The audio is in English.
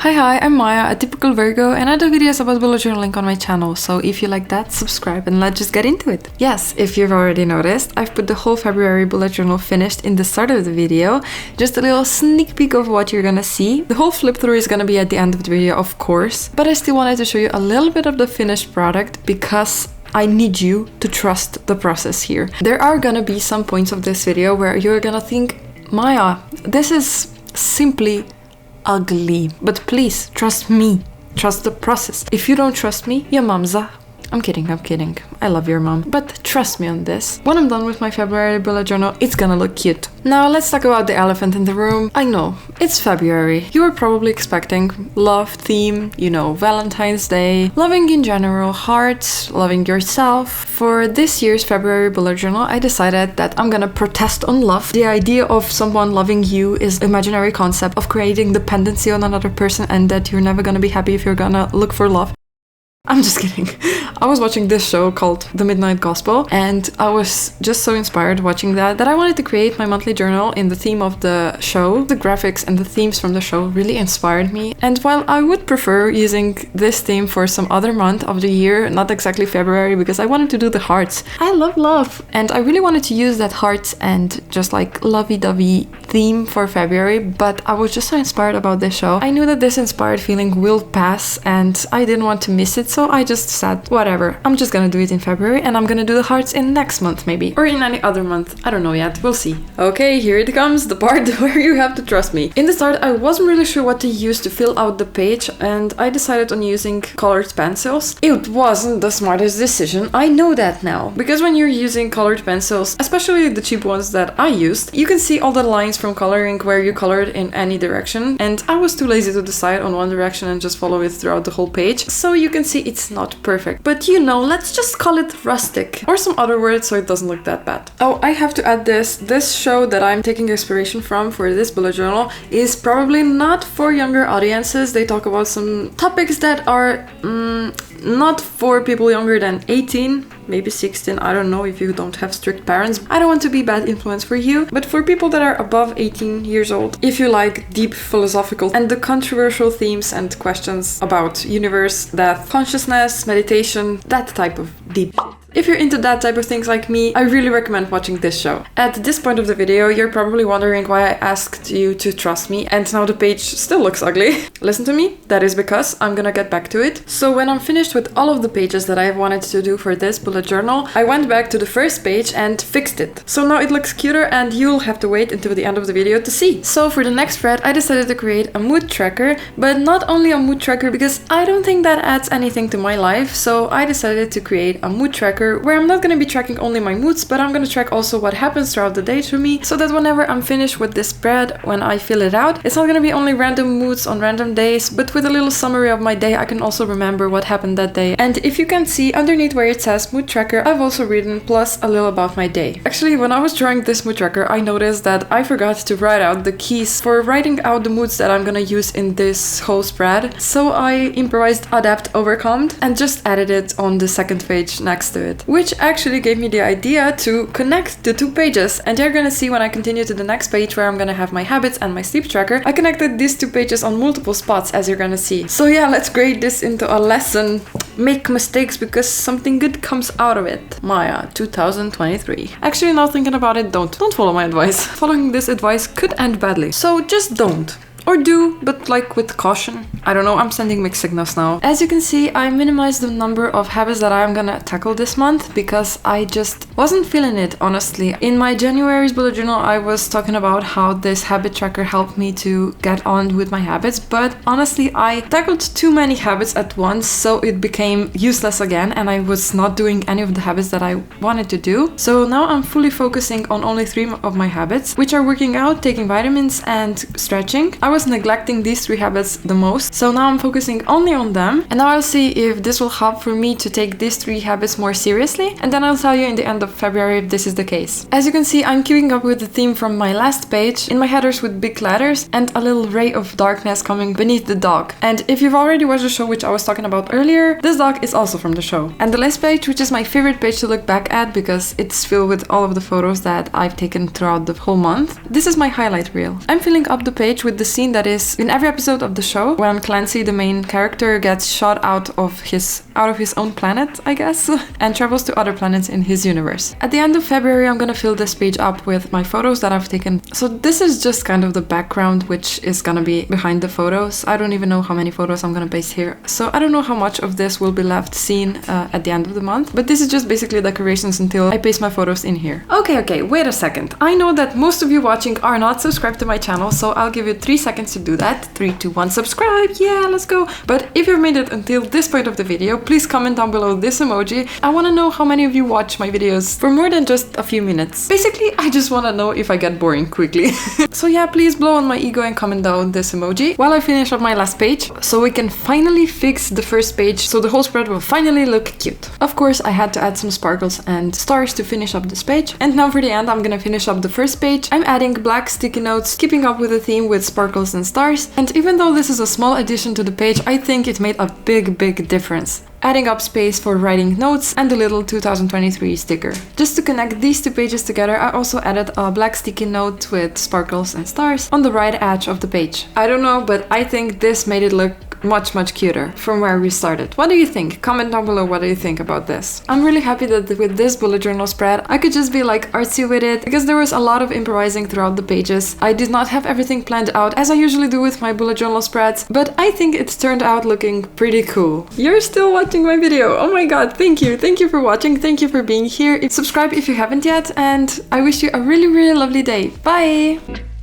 Hi, I'm Maya, a typical Virgo, and I do videos about bullet journaling on my channel, so if you like that, subscribe and let's just get into it. Yes, if you've already noticed, I've put the whole February bullet journal finished in the start of the video, just a little sneak peek of what you're gonna see. The whole flip through is gonna be at the end of the video, of course, but I still wanted to show you a little bit of the finished product because I need you to trust the process here. There are gonna be some points of this video where you're gonna think, Maya, this is simply ugly. But please, trust me. Trust the process. If you don't trust me, your mom's a... I'm kidding. I love your mom. But trust me on this. When I'm done with my February bullet journal, it's gonna look cute. Now let's talk about the elephant in the room. I know, it's February. You were probably expecting love theme, you know, Valentine's Day, loving in general, hearts, loving yourself. For this year's February bullet journal, I decided that I'm gonna protest on love. The idea of someone loving you is imaginary concept of creating dependency on another person and that you're never gonna be happy if you're gonna look for love. I'm just kidding. I was watching this show called The Midnight Gospel and I was just so inspired watching that I wanted to create my monthly journal in the theme of the show. The graphics and the themes from the show really inspired me. And while I would prefer using this theme for some other month of the year, not exactly February, because I wanted to do the hearts. I love love and I really wanted to use that hearts and just like lovey-dovey theme for February, but I was just so inspired about this show. I knew that this inspired feeling will pass and I didn't want to miss it. So I just said, whatever, I'm just gonna do it in February and I'm gonna do the hearts in next month maybe. Or in any other month, I don't know yet, we'll see. Okay, here it comes, the part where you have to trust me. In the start, I wasn't really sure what to use to fill out the page and I decided on using colored pencils. It wasn't the smartest decision, I know that now. Because when you're using colored pencils, especially the cheap ones that I used, you can see all the lines from coloring where you colored in any direction. And I was too lazy to decide on one direction and just follow it throughout the whole page. So you can see it's not perfect, but you know, let's just call it rustic or some other word so it doesn't look that bad. Oh, I have to add this show that I'm taking inspiration from for this bullet journal is probably not for younger audiences. They talk about some topics that are not for people younger than 18, maybe 16, I don't know if you don't have strict parents. I don't want to be bad influence for you, but for people that are above 18 years old, if you like deep philosophical and the controversial themes and questions about universe, death, consciousness, meditation, that type of deep shit. If you're into that type of things like me, I really recommend watching this show. At this point of the video, you're probably wondering why I asked you to trust me and now the page still looks ugly. Listen to me, that is because I'm gonna get back to it. So when I'm finished with all of the pages that I wanted to do for this bullet journal, I went back to the first page and fixed it. So now it looks cuter and you'll have to wait until the end of the video to see. So for the next spread, I decided to create a mood tracker, but not only a mood tracker because I don't think that adds anything to my life. So I decided to create a mood tracker where I'm not going to be tracking only my moods, but I'm going to track also what happens throughout the day to me, so that whenever I'm finished with this spread, when I fill it out, it's not going to be only random moods on random days, but with a little summary of my day, I can also remember what happened that day. And if you can see underneath where it says mood tracker, I've also written plus a little about my day. Actually, when I was drawing this mood tracker, I noticed that I forgot to write out the keys for writing out the moods that I'm going to use in this whole spread. So I improvised adapt overcome and just added it on the second page next to it, which actually gave me the idea to connect the two pages. And you're gonna see when I continue to the next page where I'm gonna have my habits and my sleep tracker, I connected these two pages on multiple spots, as you're gonna see. So yeah, let's grade this into a lesson. Make mistakes because something good comes out of it. Maya, 2023. Actually, now thinking about it, don't follow my advice. Following this advice could end badly. So just don't. Or do, but like with caution. I don't know, I'm sending mixed signals now. As you can see, I minimized the number of habits that I'm gonna tackle this month because I just wasn't feeling it, honestly. In my January's bullet journal, I was talking about how this habit tracker helped me to get on with my habits, but honestly, I tackled too many habits at once, so it became useless again, and I was not doing any of the habits that I wanted to do. So now I'm fully focusing on only 3 of my habits, which are working out, taking vitamins, and stretching. I was neglecting these 3 habits the most, so now I'm focusing only on them, and now I'll see if this will help for me to take these 3 habits more seriously, and then I'll tell you in the end of February if this is the case. As you can see, I'm keeping up with the theme from my last page, in my headers with big letters and a little ray of darkness coming beneath the dog. And if you've already watched the show, which I was talking about earlier, this dog is also from the show. And the last page, which is my favorite page to look back at because it's filled with all of the photos that I've taken throughout the whole month. This is my highlight reel. I'm filling up the page with the scene that is in every every episode of the show, when Clancy, the main character, gets shot out of his own planet, I guess, and travels to other planets in his universe. At the end of February, I'm gonna fill this page up with my photos that I've taken. So this is just kind of the background, which is gonna be behind the photos. I don't even know how many photos I'm gonna paste here, so I don't know how much of this will be left seen at the end of the month, but this is just basically decorations until I paste my photos in here. Okay, wait a second. I know that most of you watching are not subscribed to my channel, so I'll give you 3 seconds to do that. 3, 2, 1, subscribe! Yeah, let's go! But if you've made it until this point of the video, please comment down below this emoji. I wanna know how many of you watch my videos for more than just a few minutes. Basically, I just wanna know if I get boring quickly. So yeah, please blow on my ego and comment down this emoji while I finish up my last page, so we can finally fix the first page, so the whole spread will finally look cute. Of course, I had to add some sparkles and stars to finish up this page. And now for the end, I'm gonna finish up the first page. I'm adding black sticky notes, keeping up with the theme with sparkles and stars. And even though this is a small addition to the page, I think it made a big difference. Adding up space for writing notes and the little 2023 sticker. Just to connect these two pages together, I also added a black sticky note with sparkles and stars on the right edge of the page. I don't know, but I think this made it look much cuter from where we started. What do you think? Comment down below what do you think about this. I'm really happy that with this bullet journal spread I could just be like artsy with it, because there was a lot of improvising throughout the pages. I did not have everything planned out as I usually do with my bullet journal spreads, but I think it's turned out looking pretty cool. You're still watching my video. Oh my god, thank you for watching, thank you for being here. Subscribe if you haven't yet, and I wish you a really lovely day. Bye!